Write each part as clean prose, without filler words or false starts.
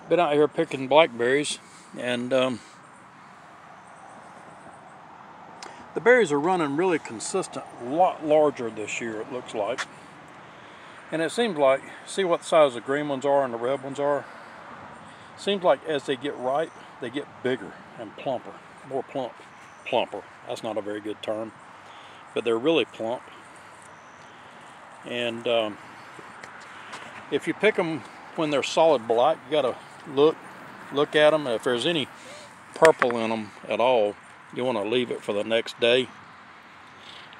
Been out here picking blackberries, and the berries are running really consistent, a lot larger this year it looks like. And it seems like, see what size the green ones are and the red ones are? Seems like as they get ripe, they get bigger and plumper, more plumper. That's not a very good term, but they're really plump. And if you pick them when they're solid black, you gotta look at them. If there's any purple in them at all, you want to leave it for the next day,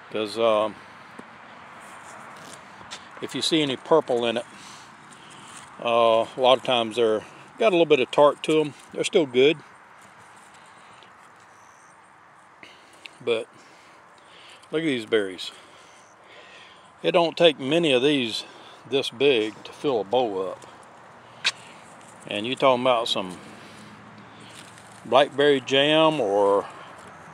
because if you see any purple in it, a lot of times they're got a little bit of tart to them. They're still good, but look at these berries. It don't take many of these this big to fill a bowl up. And you talking about some blackberry jam or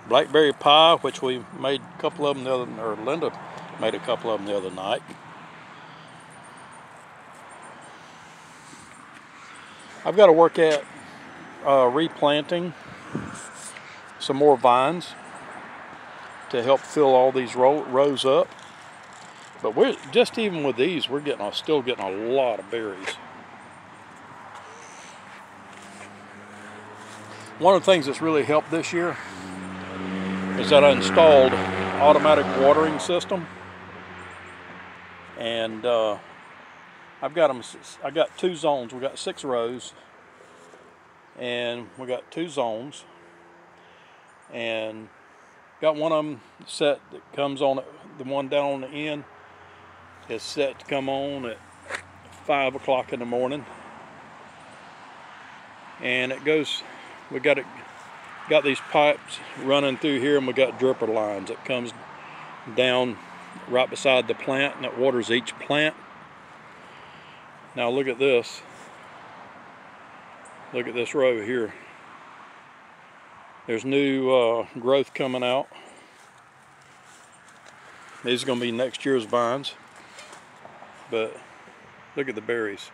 blackberry pie, which we made a couple of them the other, or Linda made a couple of them the other night. I've got to work at replanting some more vines to help fill all these rows up. But we're just, even with these, we're still getting a lot of berries. One of the things that's really helped this year is that I installed automatic watering system, and I got 2 zones. We got 6 rows, and we got 2 zones, and got one of them set that comes on, the one down on the end is set to come on at 5 o'clock in the morning, and it goes, we got these pipes running through here, and we got dripper lines that comes down right beside the plant, and it waters each plant. Now look at this. Look at this row here. There's new growth coming out. These are going to be next year's vines. But look at the berries.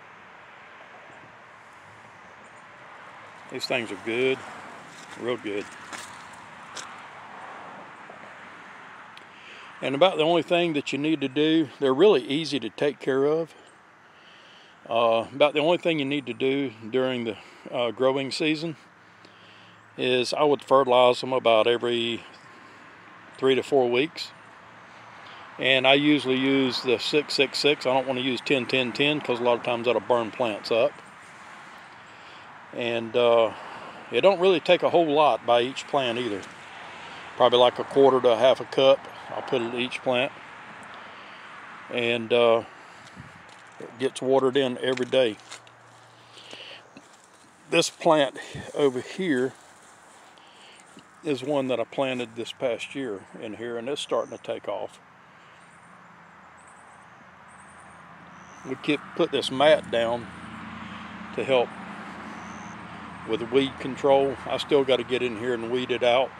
These things are good, real good. And about the only thing that you need to do, they're really easy to take care of. About the only thing you need to do during the growing season is I would fertilize them about every 3 to 4 weeks. And I usually use the 6-6-6. I don't want to use 10-10-10 because a lot of times that'll burn plants up. And it don't really take a whole lot by each plant either. Probably like a quarter to a half a cup. I'll put it at each plant. And it gets watered in every day. This plant over here is one that I planted this past year in here, and it's starting to take off. We put this mat down to help with weed control. I still got to get in here and weed it out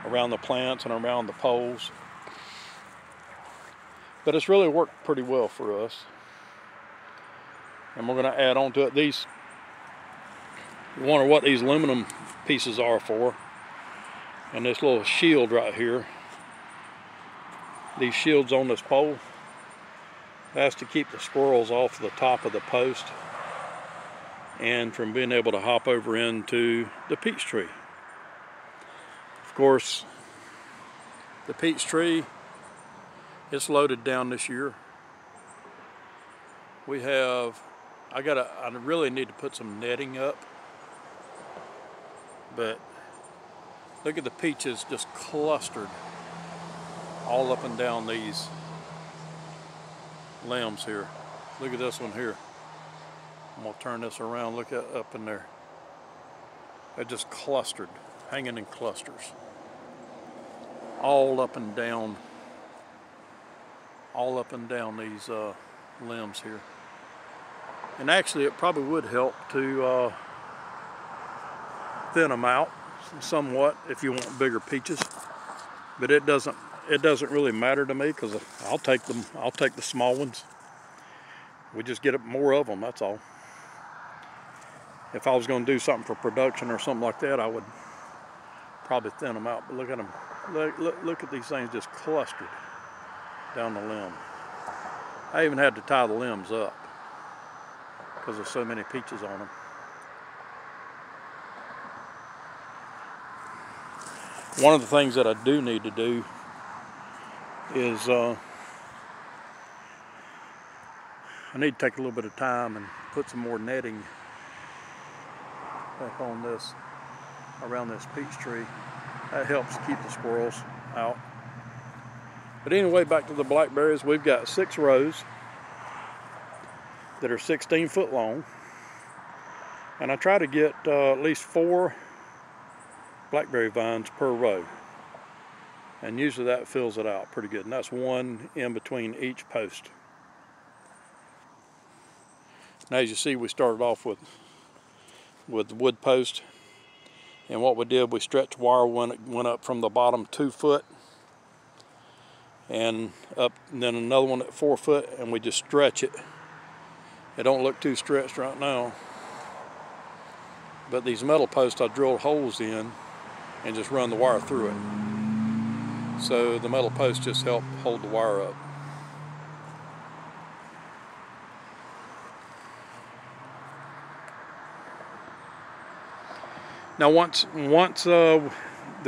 around the plants and around the poles. But it's really worked pretty well for us. And we're going to add on to it. These, you wonder what these aluminum pieces are for. And this little shield right here. These shields on this pole. That's to keep the squirrels off the top of the post and from being able to hop over into the peach tree. Of course, the peach tree, it's loaded down this year. We have, I really need to put some netting up, but look at the peaches just clustered all up and down these limbs here. Look at this one here. I'm gonna turn this around. Look at up in there. They're just clustered, hanging in clusters, all up and down these limbs here. And actually, it probably would help to thin them out somewhat if you want bigger peaches. But it doesn't really matter to me, because I'll take the small ones. We just get more of them, that's all. If I was going to do something for production or something like that, I would probably thin them out. But look at them. Look at these things just clustered down the limb. I even had to tie the limbs up because there's so many peaches on them. One of the things that I do need to do is I need to take a little bit of time and put some more netting back on this, around this peach tree. That helps keep the squirrels out. But anyway, back to the blackberries. We've got 6 rows that are 16 foot long, and I try to get at least 4 blackberry vines per row, and usually that fills it out pretty good, and that's 1 in between each post. Now, as you see, we started off with the wood post, and what we did, we stretched wire when it went up from the bottom 2 foot and up, and then another one at 4 foot, and we just stretch it. It don't look too stretched right now, but these metal posts I drilled holes in and just run the wire through it. So the metal posts just help hold the wire up. Now once the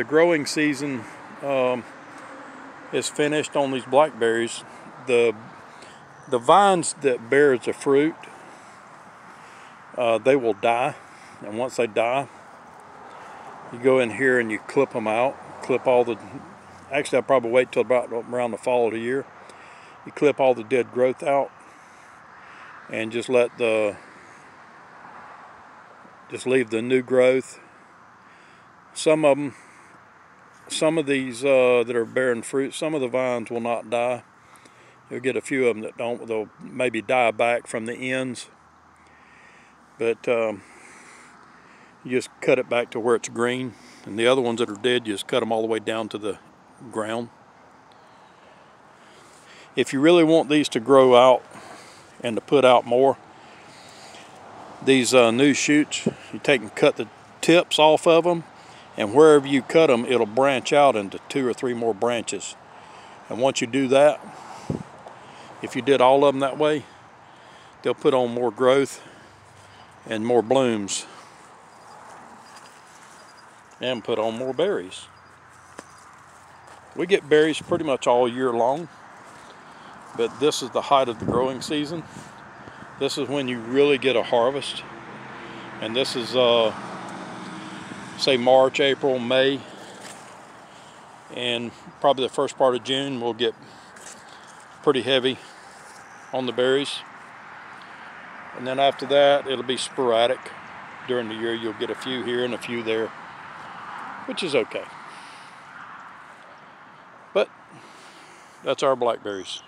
growing season is finished on these blackberries, the vines that bear the fruit, they will die, and once they die, you go in here and you clip them out. Clip all the, actually I'll probably wait till about around the fall of the year. You clip all the dead growth out and just let leave the new growth. Some of these that are bearing fruit, some of the vines will not die. You'll get a few of them that don't. They'll maybe die back from the ends, but you just cut it back to where it's green, and the other ones that are dead, you just cut them all the way down to the ground. If you really want these to grow out and to put out more, these new shoots, you take and cut the tips off of them, and wherever you cut them, it'll branch out into 2 or 3 more branches. And once you do that, if you did all of them that way, they'll put on more growth and more blooms, and put on more berries. We get berries pretty much all year long, but this is the height of the growing season. This is when you really get a harvest, and this is say March, April, May, and probably the first part of June we'll get pretty heavy on the berries, and then after that it'll be sporadic. During the year you'll get a few here and a few there, which is okay. But that's our blackberries.